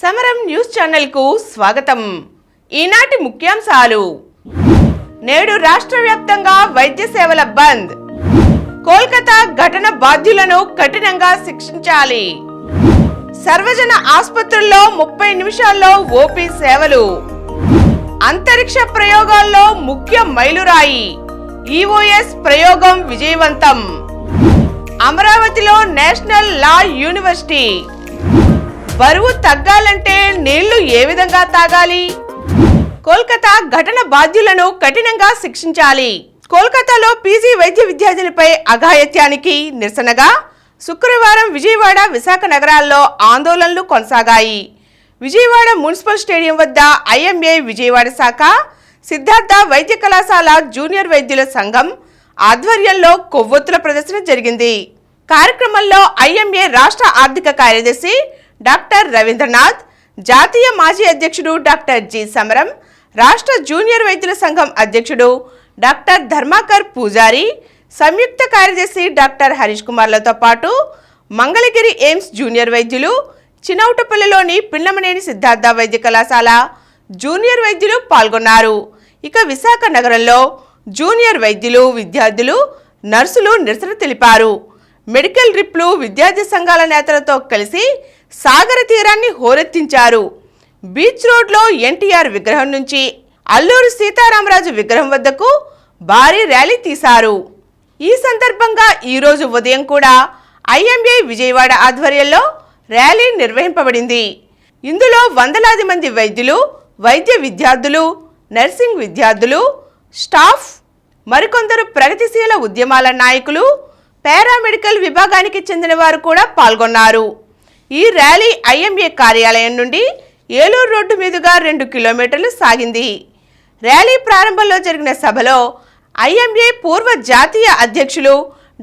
సమరం news channel కు స్వాగతం। ఈనాటి ముఖ్యాంశాలు। నేడు రాష్ట్ర వ్యాప్తంగా వైద్య సేవల బంద్। కోల్కతా ఘటన బాధ్యులను కఠినంగా శిక్షించాలి। సర్వజన ఆసుపత్రుల్లో 30 నిమిషాల్లో ఓపీ సేవలు। అంతరిక్ష ప్రయోగాల్లో ముఖ్య మైలురాయి ఈఓఎస్ ప్రయోగం విజయవంతం। అమరావతిలో నేషనల్ లా యూనివర్సిటీ। బరువు తగ్గాలంటే నీళ్లు ఏ విధంగా తాగాలి? కోల్కతా ఘటన బాధ్యులను కఠినంగా శిక్షించాలి। కోల్కతాలో పీజీ వైద్య విద్యార్థినిపై అఘాయిత్యానికి నిరసనగా శుక్రవారం విజయవాడ, విశాఖ నగరాల్లో ఆందోళనలు కొనసాగాయి। విజయవాడ మున్సిపల్ స్టేడియం వద్ద ఐఎంఏ విజయవాడ శాఖ, సిద్ధార్థ వైద్య కళాశాల జూనియర్ వైద్యుల సంఘం ఆధ్వర్యంలో కొవ్వొత్తుల ప్రదర్శన జరిగింది। కార్యక్రమంలో ఐఎంఏ రాష్ట్ర ఆర్థిక కార్యదర్శి డాక్టర్ రవీంద్రనాథ్, జాతీయ మాజీ అధ్యక్షుడు డాక్టర్ జి సమరం, రాష్ట్ర జూనియర్ వైద్యుల సంఘం అధ్యక్షుడు డాక్టర్ ధర్మాకర్ పూజారి, సంయుక్త కార్యదర్శి డాక్టర్ హరీష్ కుమార్లతో పాటు మంగళగిరి ఎయిమ్స్ జూనియర్ వైద్యులు, చినౌటపల్లిలోని పిన్నమనేని సిద్ధార్థ వైద్య కళాశాల జూనియర్ వైద్యులు పాల్గొన్నారు। ఇక విశాఖ నగరంలో జూనియర్ వైద్యులు, విద్యార్థులు, నర్సులు నిరసన తెలిపారు। మెడికల్ రిప్లు విద్యార్థి సంఘాల నేతలతో కలిసి సాగర తీరాన్ని హోరెత్తించారు। బీచ్ రోడ్లో ఎన్టీఆర్ విగ్రహం నుంచి అల్లూరి సీతారామరాజు విగ్రహం వద్దకు భారీ ర్యాలీ తీశారు। ఈ సందర్భంగా ఈరోజు ఉదయం కూడా ఐఎంఏ విజయవాడ ఆధ్వర్యంలో ర్యాలీ నిర్వహింపబడింది। ఇందులో వందలాది మంది వైద్యులు, వైద్య విద్యార్థులు, నర్సింగ్ విద్యార్థులు, స్టాఫ్, మరికొందరు ప్రగతిశీల ఉద్యమాల నాయకులు, పారామెడికల్ విభాగానికి చెందిన వారు కూడా పాల్గొన్నారు। ఈ ర్యాలీ ఐఎంఏ కార్యాలయం నుండి ఏలూరు రోడ్డు మీదుగా 2 కిలోమీటర్లు సాగింది। ర్యాలీ ప్రారంభంలో జరిగిన సభలో ఐఎంఏ పూర్వ జాతీయ అధ్యక్షులు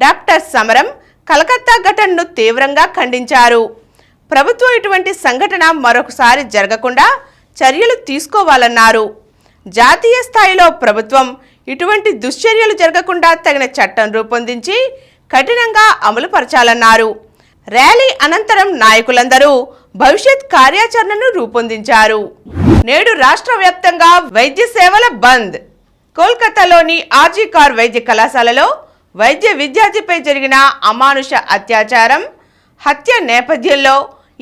డాక్టర్ సమరం కలకత్తా ఘటనను తీవ్రంగా ఖండించారు। ప్రభుత్వం ఇటువంటి సంఘటన మరొకసారి జరగకుండా చర్యలు తీసుకోవాలన్నారు। జాతీయ స్థాయిలో ప్రభుత్వం ఇటువంటి దుశ్చర్యలు జరగకుండా తగిన చట్టం రూపొందించి కఠినంగా అమలు పరచాలన్నారు। ర్యాలీ అనంతరం నాయకులందరూ భవిష్యత్ కార్యాచరణను రూపొందించారు। నేడు రాష్ట్ర వ్యాప్తంగా వైద్య సేవల బంద్। కోల్కతాలోని ఆర్జీ కార్ వైద్య కళాశాలలో వైద్య విద్యార్థిపై జరిగిన అమానుష అత్యాచారం, హత్య నేపథ్యంలో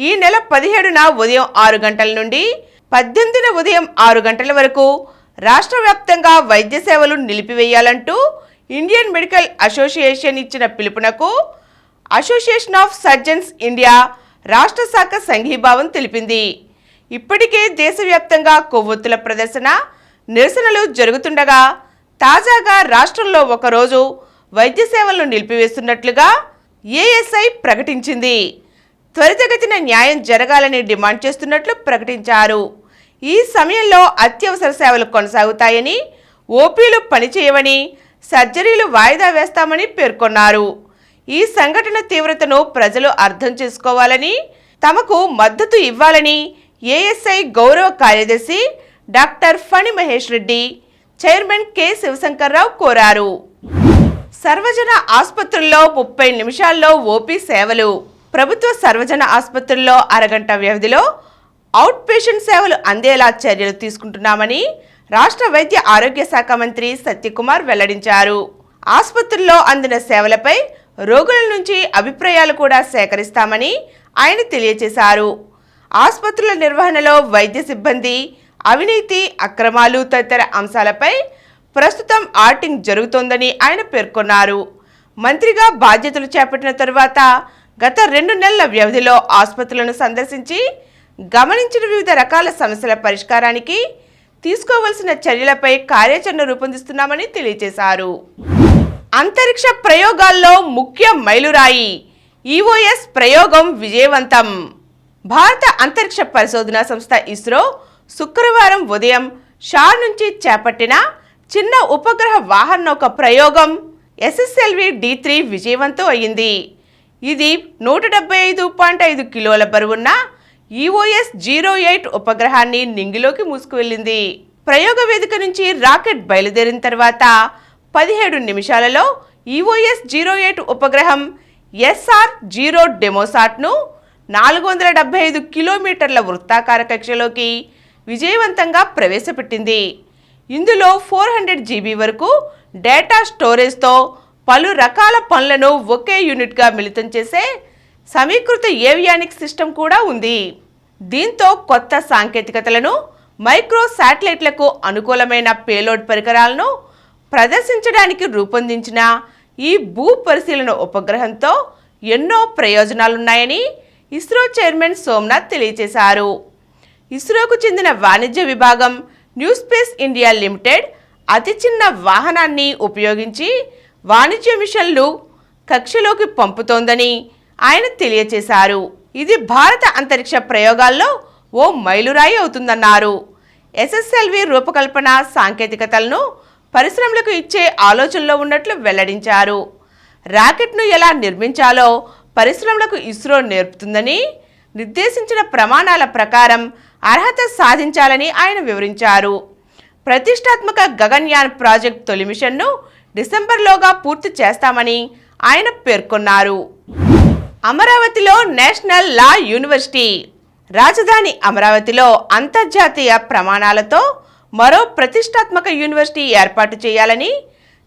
ఈ నెల 17న ఉదయం 6 గంటల నుండి 18న ఉదయం 6 గంటల వరకు రాష్ట్ర వ్యాప్తంగా వైద్య సేవలు నిలిపివేయాలంటూ ఇండియన్ మెడికల్ అసోసియేషన్ ఇచ్చిన పిలుపునకు అసోసియేషన్ ఆఫ్ సర్జన్స్ ఇండియా రాష్ట్ర శాఖ సంఘీభావం తెలిపింది। ఇప్పటికే దేశవ్యాప్తంగా కొవ్వొత్తుల ప్రదర్శన, నిరసనలు జరుగుతుండగా తాజాగా రాష్ట్రంలో ఒకరోజు వైద్య సేవలను నిలిపివేస్తున్నట్లుగా ఏఎస్ఐ ప్రకటించింది। త్వరితగతిన న్యాయం జరగాలని డిమాండ్ చేస్తున్నట్లు ప్రకటించారు। ఈ సమయంలో అత్యవసర సేవలు కొనసాగుతాయని, ఓపీలు పనిచేయవని, సర్జరీలు వాయిదా వేస్తామని పేర్కొన్నారు। ఈ సంఘటన తీవ్రతను ప్రజలు అర్థం చేసుకోవాలని, తమకు మద్దతు ఇవ్వాలని ఏఎస్ఐ గౌరవ కార్యదర్శి doctor Phani Mahesh Reddy, chairman K Shivashankar Rao కోరారు। సర్వజన ఆసుపత్రుల్లో 30 నిమిషాల్లో ఓపీ సేవలు। ప్రభుత్వ సర్వజన ఆసుపత్రుల్లో అరగంట వ్యవధిలో అవుట్ పేషెంట్ సేవలు అందేలా చర్యలు తీసుకుంటున్నామని రాష్ట్ర వైద్య ఆరోగ్య శాఖ మంత్రి సత్యకుమార్ వెల్లడించారు। ఆసుపత్రుల్లో అందిన సేవలపై రోగుల నుంచి అభిప్రాయాలు కూడా సేకరిస్తామని ఆయన తెలియజేశారు। ఆసుపత్రుల నిర్వహణలో వైద్య సిబ్బంది అవినీతి, అక్రమాలు తదితర అంశాలపై ప్రస్తుతం ఆడిటింగ్ జరుగుతోందని ఆయన పేర్కొన్నారు। మంత్రిగా బాధ్యతలు చేపట్టిన తరువాత గత 2 నెలల వ్యవధిలో ఆసుపత్రులను సందర్శించి గమనించిన వివిధ రకాల సమస్యల పరిష్కారానికి తీసుకోవాల్సిన చర్యలపై కార్యాచరణ రూపొందిస్తున్నామని తెలియజేశారు। అంతరిక్ష ప్రయోగాల్లో ముఖ్య మైలురాయి ఈఓఎస్ ప్రయోగం విజయవంతం। భారత అంతరిక్ష పరిశోధనా సంస్థ ఇస్రో శుక్రవారం ఉదయం షార్ నుంచి చేపట్టిన చిన్న ఉపగ్రహ వాహన నౌక ప్రయోగం SSLV-D3 విజయవంతం అయింది। ఇది 175.5 కిలోల బరువున్న EOS-08 ఉపగ్రహాన్ని నింగిలోకి మూసుకువెళ్లింది। ప్రయోగ వేదిక నుంచి రాకెట్ బయలుదేరిన తర్వాత 17 నిమిషాలలో EOS-08 ఉపగ్రహం SR-0 డెమోసాట్ను 475 కిలోమీటర్ల వృత్తాకార కక్షలోకి విజయవంతంగా ప్రవేశపెట్టింది. ఇందులో 400 GB వరకు డేటా స్టోరేజ్తో పలు రకాల పనులను ఒకే యూనిట్గా మిళితం చేసే సమీకృత ఏవియానిక్స్ సిస్టమ్ కూడా ఉంది. దీంతో కొత్త సాంకేతికతలను, మైక్రో శాటిలైట్లకు అనుకూలమైన పేలోడ్ పరికరాలను ప్రదర్శించడానికి రూపొందించిన ఈ భూ పరిశీలన ఉపగ్రహంతో ఎన్నో ప్రయోజనాలున్నాయని ఇస్రో చైర్మన్ సోమనాథ్ తెలియజేశారు. ఇస్రోకు చెందిన వాణిజ్య విభాగం న్యూ స్పేస్ ఇండియా లిమిటెడ్ అతి చిన్న వాహనాన్ని ఉపయోగించి వాణిజ్య మిషన్లు కక్షలోకి పంపుతోందని ఆయన తెలియజేశారు. ఇది భారత అంతరిక్ష ప్రయోగాల్లో ఓ మైలురాయి అవుతుందన్నారు. SSLV రూపకల్పన సాంకేతికతలను పరిశ్రమలకు ఇచ్చే ఆలోచనలో ఉన్నట్లు వెల్లడించారు. రాకెట్ను ఎలా నిర్మించాలో పరిశ్రమలకు ఇస్రో నేర్పుతుందని, నిర్దేశించిన ప్రమాణాల ప్రకారం అర్హత సాధించాలని ఆయన వివరించారు. ప్రతిష్టాత్మక గగన్యాన్ ప్రాజెక్ట్ తొలి మిషన్ను డిసెంబర్లోగా పూర్తి చేస్తామని ఆయన పేర్కొన్నారు. అమరావతిలో నేషనల్ లా యూనివర్సిటీ. రాజధాని అమరావతిలో అంతర్జాతీయ ప్రమాణాలతో మరో ప్రతిష్టాత్మక యూనివర్సిటీ ఏర్పాటు చేయాలని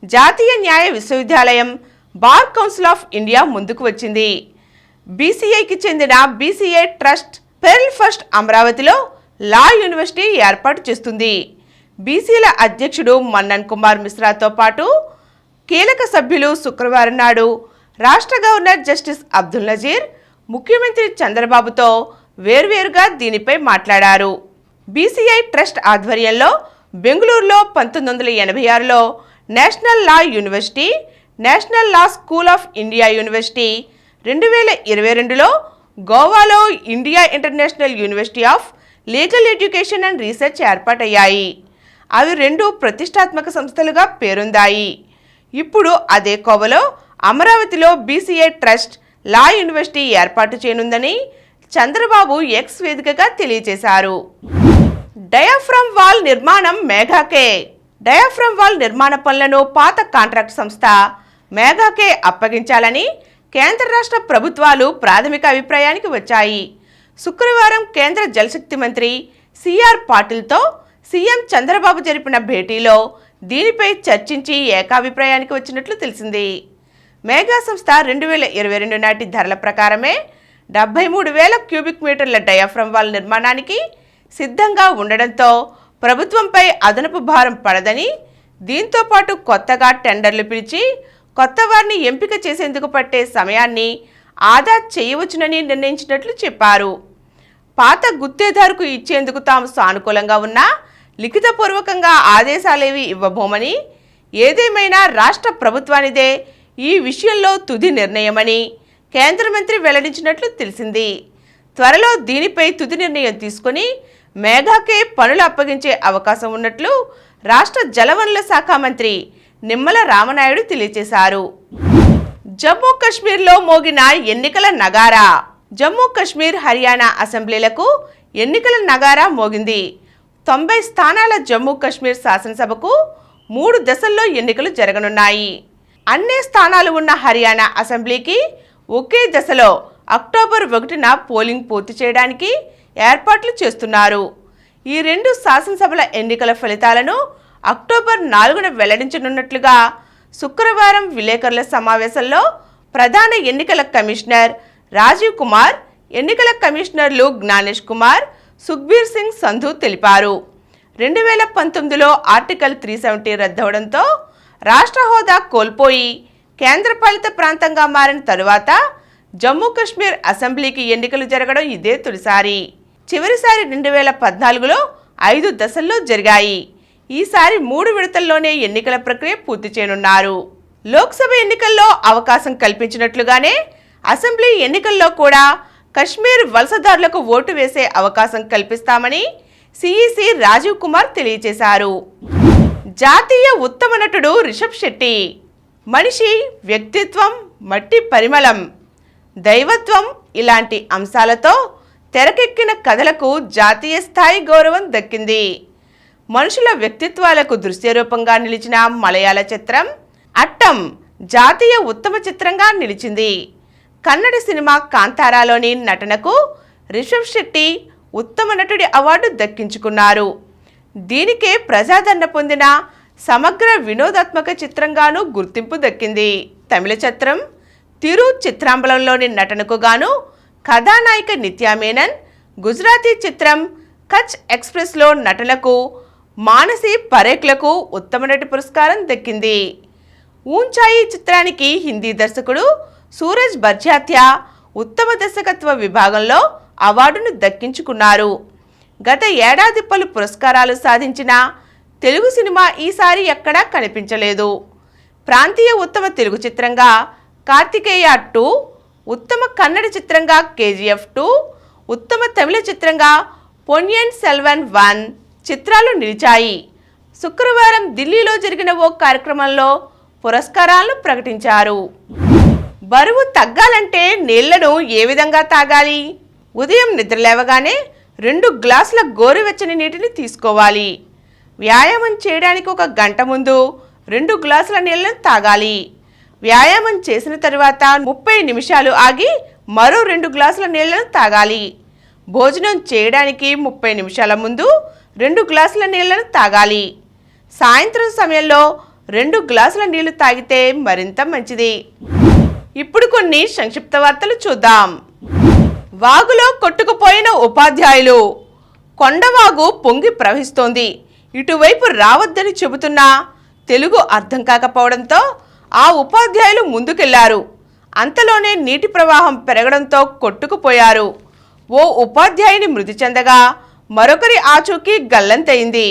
జాతీయ న్యాయ విశ్వవిద్యాలయం బార్ కౌన్సిల్ ఆఫ్ ఇండియా ముందుకు వచ్చింది. BCIకి చెందిన BCI ట్రస్ట్ పెర్ల్ ఫస్ట్ అమరావతిలో లా యూనివర్సిటీ ఏర్పాటు చేస్తుంది. బీసీల అధ్యక్షుడు మన్నన్ కుమార్ మిశ్రాతో పాటు కీలక సభ్యులు శుక్రవారం నాడు రాష్ట్ర గవర్నర్ జస్టిస్ అబ్దుల్ నజీర్, ముఖ్యమంత్రి చంద్రబాబుతో వేర్వేరుగా దీనిపై మాట్లాడారు. BCI ట్రస్ట్ ఆధ్వర్యంలో బెంగళూరులో 1986లో National Law University, National Law School of India University, 2022లో గోవాలో India International University of Legal Education and Research ఏర్పాటయ్యాయి. అవి రెండు ప్రతిష్టాత్మక సంస్థలుగా పేరొందాయి. ఇప్పుడు అదే కోవలో అమరావతిలో BCI ట్రస్ట్ లా యూనివర్సిటీ ఏర్పాటు చేయనుందని చంద్రబాబు ఎక్స్ వేదికగా తెలియజేశారు. డయాఫ్రమ్ వాల్ నిర్మాణం మేఘాకే. డయాఫ్రమ్ వాల్ నిర్మాణ పనులను పాత కాంట్రాక్ట్ సంస్థ మేఘాకే అప్పగించాలని కేంద్ర రాష్ట్ర ప్రభుత్వాలు ప్రాథమిక అభిప్రాయానికి వచ్చాయి. శుక్రవారం కేంద్ర జలశక్తి మంత్రి CR పాటిల్తో సీఎం చంద్రబాబు జరిపిన భేటీలో దీనిపై చర్చించి ఏకాభిప్రాయానికి వచ్చినట్లు తెలిసింది. మేఘా సంస్థ 2022 నాటి ధరల ప్రకారమే 73,000 క్యూబిక్ మీటర్ల డయాఫ్రమ్ వాల్ నిర్మాణానికి సిద్ధంగా ఉండడంతో ప్రభుత్వంపై అదనపు భారం పడదని, దీంతో పాటు కొత్తగా టెండర్లు పిలిచి కొత్త వారిని ఎంపిక చేసేందుకు పట్టే సమయాన్ని ఆదా చేయవచ్చునని నిర్ణయించినట్లు చెప్పారు. పాత గుత్తేదారుకు ఇచ్చేందుకు తాము సానుకూలంగా ఉన్నా లిఖితపూర్వకంగా ఆదేశాలేవి ఇవ్వబోమని, ఏదేమైనా రాష్ట్ర ప్రభుత్వానిదే ఈ విషయంలో తుది నిర్ణయమని కేంద్ర మంత్రి వెల్లడించినట్లు తెలిసింది. త్వరలో దీనిపై తుది నిర్ణయం తీసుకుని మేఘాకే పనులు అప్పగించే అవకాశం ఉన్నట్లు రాష్ట్ర జలవనరుల శాఖ మంత్రి నిమ్మల రామనాయుడు తెలియజేశారు. జమ్మూ కాశ్మీర్లో మోగిన ఎన్నికల నగారా. జమ్మూ కాశ్మీర్, హర్యానా అసెంబ్లీలకు ఎన్నికల నగారా మోగింది. 90 స్థానాల జమ్మూ కాశ్మీర్ శాసనసభకు 3 దశల్లో ఎన్నికలు జరగనున్నాయి. అన్ని స్థానాలు ఉన్న హర్యానా అసెంబ్లీకి ఒకే దశలో అక్టోబర్ 1న పోలింగ్ పూర్తి చేయడానికి ఏర్పాట్లు చేస్తున్నారు. ఈ 2 శాసనసభల ఎన్నికల ఫలితాలను అక్టోబర్ 4న వెల్లడించనున్నట్లుగా శుక్రవారం విలేకరుల సమావేశంలో ప్రధాన ఎన్నికల కమిషనర్ రాజీవ్ కుమార్, ఎన్నికల కమిషనర్లు జ్ఞానేష్ కుమార్, సుఖ్బీర్ సింగ్ సంధు తెలిపారు. 2019లో ఆర్టికల్ 370 రద్దవడంతో రాష్ట్ర హోదా కోల్పోయి కేంద్రపాలిత ప్రాంతంగా మారిన తరువాత జమ్మూ కాశ్మీర్ అసెంబ్లీకి ఎన్నికలు జరగడం ఇదే తొలిసారి. చివరిసారి 2014లో 5 దశల్లో జరిగాయి. ఈసారి 3 విడతల్లోనే ఎన్నికల ప్రక్రియ పూర్తి చేయనున్నారు. లోక్సభ ఎన్నికల్లో అవకాశం కల్పించినట్లుగానే అసెంబ్లీ ఎన్నికల్లో కూడా కశ్మీర్ వలసదారులకు ఓటు వేసే అవకాశం కల్పిస్తామని CEC రాజీవ్ కుమార్ తెలియజేశారు. జాతీయ ఉత్తమ నటుడు రిషబ్ శెట్టి. మనిషి వ్యక్తిత్వం, మట్టి పరిమళం, దైవత్వం ఇలాంటి అంశాలతో తెరకెక్కిన కథలకు జాతీయ స్థాయి గౌరవం దక్కింది. మనుషుల వ్యక్తిత్వాలకు దృశ్యరూపంగా నిలిచిన మలయాళ చిత్రం అట్టం జాతీయ ఉత్తమ చిత్రంగా నిలిచింది. కన్నడ సినిమా కాంతారాలోని నటనకు రిషబ్ శెట్టి ఉత్తమ నటుడి అవార్డు దక్కించుకున్నారు. దీనికే ప్రజాదరణ పొందిన సమగ్ర వినోదాత్మక చిత్రంగాను గుర్తింపు దక్కింది. తమిళ చిత్రం తిరు చిత్రాంబలంలోని నటనకు గాను కథానాయిక నిత్యా మేనన్, గుజరాతీ చిత్రం కచ్ ఎక్స్ప్రెస్లో నటనకు మానసి పరేఖ్లకు ఉత్తమ నటి పురస్కారం దక్కింది. ఊంచాయి చిత్రానికి హిందీ దర్శకుడు సూరజ్ బర్జాత్యా ఉత్తమ దర్శకత్వ విభాగంలో అవార్డును దక్కించుకున్నారు. గత ఏడాది పలు పురస్కారాలు సాధించిన తెలుగు సినిమా ఈసారి ఎక్కడా కనిపించలేదు. ప్రాంతీయ ఉత్తమ తెలుగు చిత్రంగా కార్తికేయ 2, ఉత్తమ కన్నడ చిత్రంగా KGF 2, ఉత్తమ తమిళ చిత్రంగా పొన్నియిన్ సెల్వన్ 1 చిత్రాలు నిలిచాయి. శుక్రవారం ఢిల్లీలో జరిగిన ఓ కార్యక్రమంలో పురస్కారాలను ప్రకటించారు. బరువు తగ్గాలంటే నీళ్లను ఏ విధంగా తాగాలి? ఉదయం నిద్రలేవగానే 2 గ్లాసుల గోరువెచ్చని నీటిని తీసుకోవాలి. వ్యాయామం చేయడానికి 1 గంట ముందు 2 గ్లాసుల నీళ్లను తాగాలి. వ్యాయామం చేసిన తరువాత 30 నిమిషాలు ఆగి మరో 2 గ్లాసుల నీళ్లను తాగాలి. భోజనం చేయడానికి 30 నిమిషాల ముందు 2 గ్లాసుల నీళ్లను తాగాలి. సాయంత్రం సమయంలో 2 గ్లాసుల నీళ్లు తాగితే మరింత మంచిది. ఇప్పుడు కొన్ని సంక్షిప్త వార్తలు చూద్దాం. వాగులో కొట్టుకుపోయిన ఉపాధ్యాయులు. కొండవాగు పొంగి ప్రవహిస్తోంది. ఇటువైపు రావద్దని చెబుతున్నా తెలుగు అర్థం కాకపోవడంతో ఆ ఉపాధ్యాయులు ముందుకెళ్లారు. అంతలోనే నీటి ప్రవాహం పెరగడంతో కొట్టుకుపోయారు. ఓ ఉపాధ్యాయుని మృతి చెందగా మరొకరి ఆచూకీ గల్లంతైంది.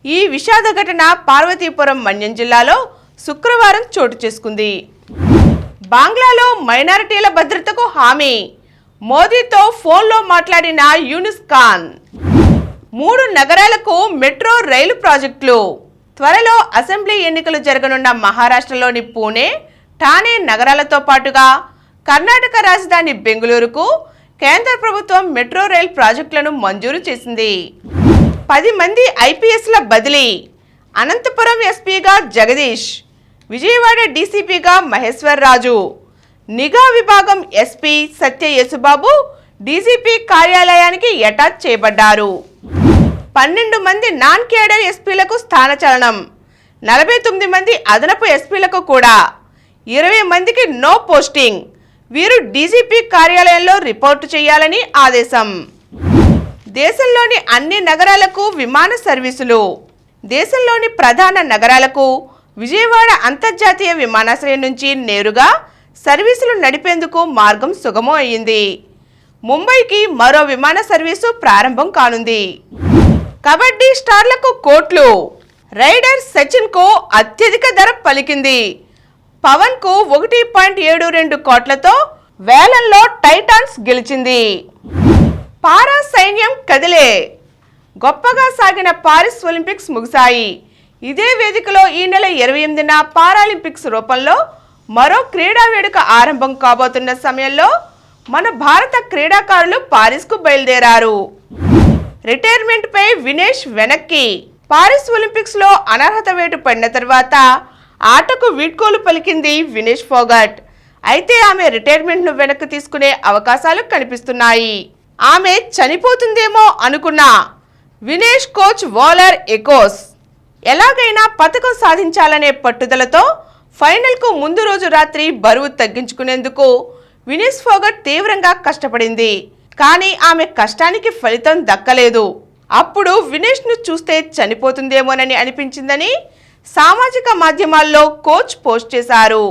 ఈ విషాద ఘటన పార్వతీపురం మన్యం జిల్లాలో శుక్రవారం చోటు చేసుకుంది. బంగ్లాలో మైనారిటీల భద్రతకు హామీ. మోదీతో ఫోన్లో మాట్లాడిన యూనిస్ ఖాన్. 3 నగరాలకు మెట్రో రైలు ప్రాజెక్టులు. త్వరలో అసెంబ్లీ ఎన్నికలు జరగనున్న మహారాష్ట్రలోని పూణే, ఠానే నగరాలతో పాటుగా కర్ణాటక రాజధాని బెంగళూరుకు కేంద్ర ప్రభుత్వం మెట్రో రైల్ ప్రాజెక్టులను మంజూరు చేసింది. 10 మంది IPSల బదిలీ. అనంతపురం ఎస్పీగా జగదీష్, విజయవాడ డీసీపీగా మహేశ్వర్ రాజు, నిఘా విభాగం ఎస్పీ సత్య యేసుబాబు డీజీపీ కార్యాలయానికి అటాచ్ చేయబడ్డారు. 12 మంది నాన్ కేడర్ ఎస్పీలకు స్థానచలనం. 49 మంది అదనపు ఎస్పీలకు కూడా. 20 మందికి నో పోస్టింగ్. వీరు డీజీపీ కార్యాలయంలో రిపోర్టు చేయాలని ఆదేశం. దేశంలోని అన్ని నగరాలకు విమాన సర్వీసులు. దేశంలోని ప్రధాన నగరాలకు విజయవాడ అంతర్జాతీయ విమానాశ్రయం నుంచి నేరుగా సర్వీసులు నడిపేందుకు మార్గం సుగమం అయ్యింది. ముంబైకి మరో విమాన సర్వీసు ప్రారంభం కానుంది. కబడ్డీ స్టార్లకు కోట్లు. రైడర్ సచిన్కు అత్యధిక ధర పలికింది. పవన్కు 1.72 కోట్లతో వేలంలో టైటాన్స్ గెలిచింది. పారా సైన్యం కదిలే. గొప్పగా సాగిన పారిస్ ఒలింపిక్స్ ముగిశాయి. ఇదే వేదికలో ఈ నెల 28న పారాలింపిక్స్ రూపంలో మరో క్రీడా వేడుక ఆరంభం కాబోతున్న సమయంలో మన భారత క్రీడాకారులు పారిస్కు బయలుదేరారు. రిటైర్మెంట్పై వినేష్ వెనక్కి. పారిస్ ఒలింపిక్స్లో అనర్హత వేటు పడిన తర్వాత ఆటకు వీడ్కోలు పలికింది వినేష్ ఫోగట్. అయితే ఆమె రిటైర్మెంట్ను వెనక్కి తీసుకునే అవకాశాలు కనిపిస్తున్నాయి. ఆమె చనిపోతుందేమో అనుకున్నా వినేష్ కోచ్ వాలర్ ఎకోస్ ఎలాగైనా పతకం సాధించాలనే పట్టుదలతో ఫైనల్కు ముందు రోజు రాత్రి బరువు తగ్గించుకునేందుకు వినేష్ ఫోగట్ తీవ్రంగా కష్టపడింది. కానీ ఆమె కష్టానికి ఫలితం దక్కలేదు. అప్పుడు వినేష్ను చూస్తే చనిపోతుందేమోనని అనిపించిందని సామాజిక మాధ్యమాల్లో కోచ్ పోస్ట్ చేశారు.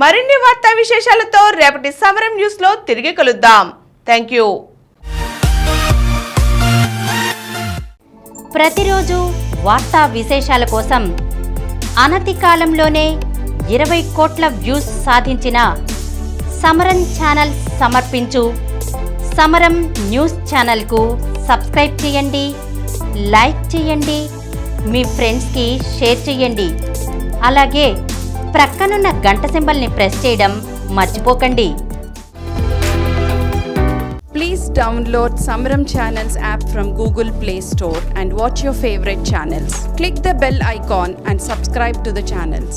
మరిన్ని వార్తా విశేషాలతో రేపటి సమరం న్యూస్లో తిరిగి కలుద్దాం. Thank you. ప్రతిరోజు వార్తా విశేషాల కోసం అనతి కాలంలోనే 20 కోట్ల వ్యూస్ సాధించిన సమరం ఛానల్ సమర్పించు సమరం న్యూస్ ఛానల్కు సబ్స్క్రైబ్ చేయండి, లైక్ చేయండి, మీ ఫ్రెండ్స్కి షేర్ చేయండి. అలాగే ప్రక్కనున్న గంట సింబల్ని ప్రెస్ చేయడం మర్చిపోకండి. Please download Samaram Channels app from Google Play Store and watch your favorite channels. Click the bell icon and subscribe to the channels.